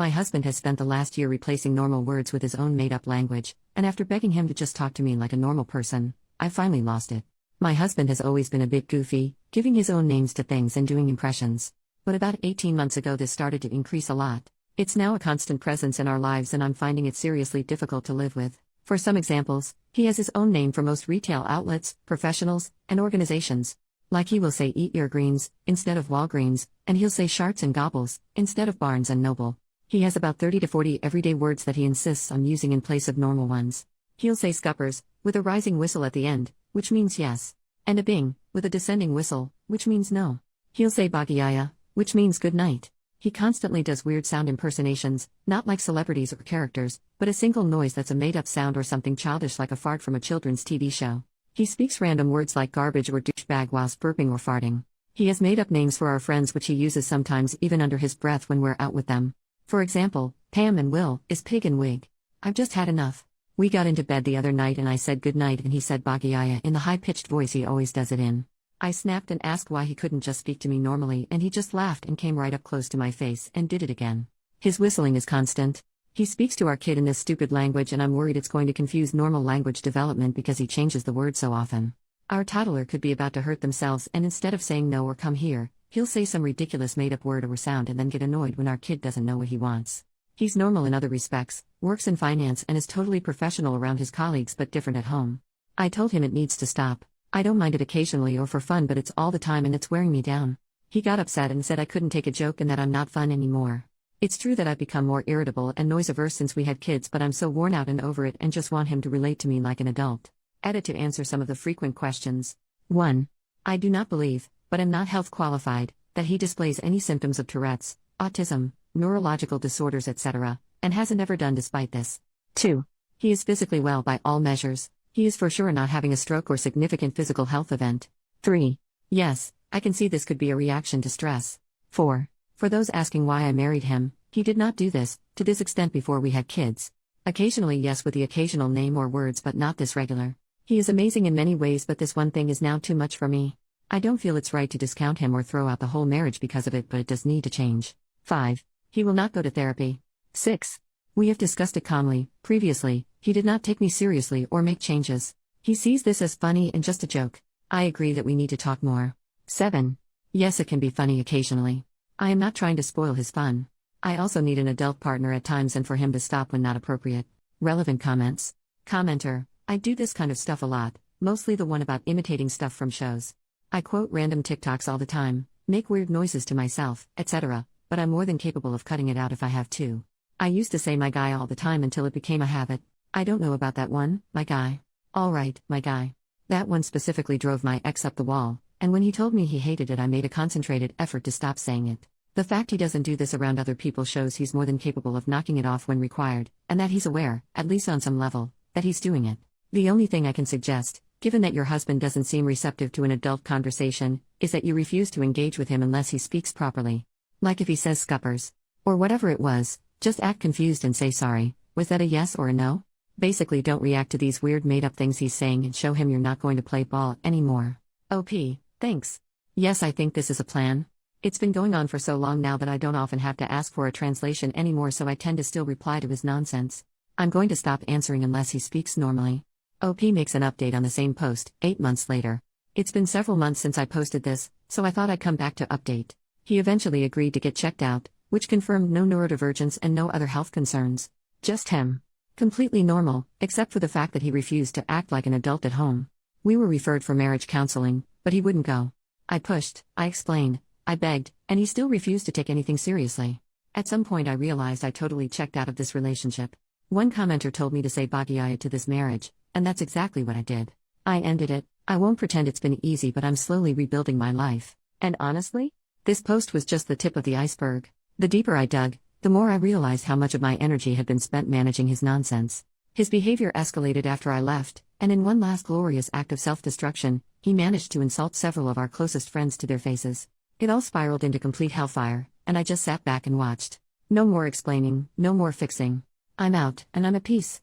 My husband has spent the last year replacing normal words with his own made-up language, and after begging him to just talk to me like a normal person, I finally lost it. My husband has always been a bit goofy, giving his own names to things and doing impressions. But about 18 months ago this started to increase a lot. It's now a constant presence in our lives and I'm finding it seriously difficult to live with. For some examples, he has his own name for most retail outlets, professionals, and organizations. Like he will say Eat Your Greens, instead of Walgreens, and he'll say Sharts and Gobbles, instead of Barnes and Noble. He has about 30 to 40 everyday words that he insists on using in place of normal ones. He'll say Scuppers, with a rising whistle at the end, which means yes. And a Bing, with a descending whistle, which means no. He'll say Bagayaya, which means good night. He constantly does weird sound impersonations, not like celebrities or characters, but a single noise that's a made-up sound or something childish like a fart from a children's TV show. He speaks random words like garbage or douchebag whilst burping or farting. He has made up names for our friends which he uses sometimes even under his breath when we're out with them. For example, Pam and Will is Pig and Wig. I've just had enough. We got into bed the other night and I said good night and he said Bagayaya in the high-pitched voice he always does it in. I snapped and asked why he couldn't just speak to me normally and he just laughed and came right up close to my face and did it again. His whistling is constant. He speaks to our kid in this stupid language and I'm worried it's going to confuse normal language development because he changes the word so often. Our toddler could be about to hurt themselves and instead of saying no or come here, he'll say some ridiculous made-up word or sound and then get annoyed when our kid doesn't know what he wants. He's normal in other respects, works in finance and is totally professional around his colleagues but different at home. I told him it needs to stop. I don't mind it occasionally or for fun but it's all the time and it's wearing me down. He got upset and said I couldn't take a joke and that I'm not fun anymore. It's true that I've become more irritable and noise-averse since we had kids but I'm so worn out and over it and just want him to relate to me like an adult. Added to answer some of the frequent questions. 1. I do not believe, but am not health qualified, that he displays any symptoms of Tourette's, autism, neurological disorders etc., and hasn't ever done despite this. 2. He is physically well by all measures. He is for sure not having a stroke or significant physical health event. 3. Yes, I can see this could be a reaction to stress. 4. For those asking why I married him, he did not do this, to this extent before we had kids. Occasionally yes with the occasional name or words but not this regular. He is amazing in many ways but this one thing is now too much for me. I don't feel it's right to discount him or throw out the whole marriage because of it but it does need to change. 5. He will not go to therapy. 6. We have discussed it calmly. Previously, he did not take me seriously or make changes. He sees this as funny and just a joke. I agree that we need to talk more. 7. Yes, it can be funny occasionally. I am not trying to spoil his fun. I also need an adult partner at times and for him to stop when not appropriate. Relevant comments. Commenter, I do this kind of stuff a lot, mostly the one about imitating stuff from shows. I quote random TikToks all the time, make weird noises to myself, etc., but I'm more than capable of cutting it out if I have to. I used to say my guy all the time until it became a habit. I don't know about that one, my guy. Alright, my guy. That one specifically drove my ex up the wall, and when he told me he hated it I made a concentrated effort to stop saying it. The fact he doesn't do this around other people shows he's more than capable of knocking it off when required, and that he's aware, at least on some level, that he's doing it. The only thing I can suggest, given that your husband doesn't seem receptive to an adult conversation, is that you refuse to engage with him unless he speaks properly. Like if he says Scuppers, or whatever it was, just act confused and say sorry. Was that a yes or a no? Basically don't react to these weird made-up things he's saying and show him you're not going to play ball anymore. OP, thanks. Yes, I think this is a plan. It's been going on for so long now that I don't often have to ask for a translation anymore so I tend to still reply to his nonsense. I'm going to stop answering unless he speaks normally. OP makes an update on the same post, 8 months later. It's been several months since I posted this, so I thought I'd come back to update. He eventually agreed to get checked out, which confirmed no neurodivergence and no other health concerns. Just him. Completely normal, except for the fact that he refused to act like an adult at home. We were referred for marriage counseling, but he wouldn't go. I pushed, I explained, I begged, and he still refused to take anything seriously. At some point I realized I totally checked out of this relationship. One commenter told me to say Bagayaya to this marriage, and that's exactly what I did. I ended it. I won't pretend it's been easy but I'm slowly rebuilding my life. And honestly, this post was just the tip of the iceberg. The deeper I dug, the more I realized how much of my energy had been spent managing his nonsense. His behavior escalated after I left, and in one last glorious act of self-destruction, he managed to insult several of our closest friends to their faces. It all spiraled into complete hellfire, and I just sat back and watched. No more explaining, no more fixing. I'm out, and I'm at peace.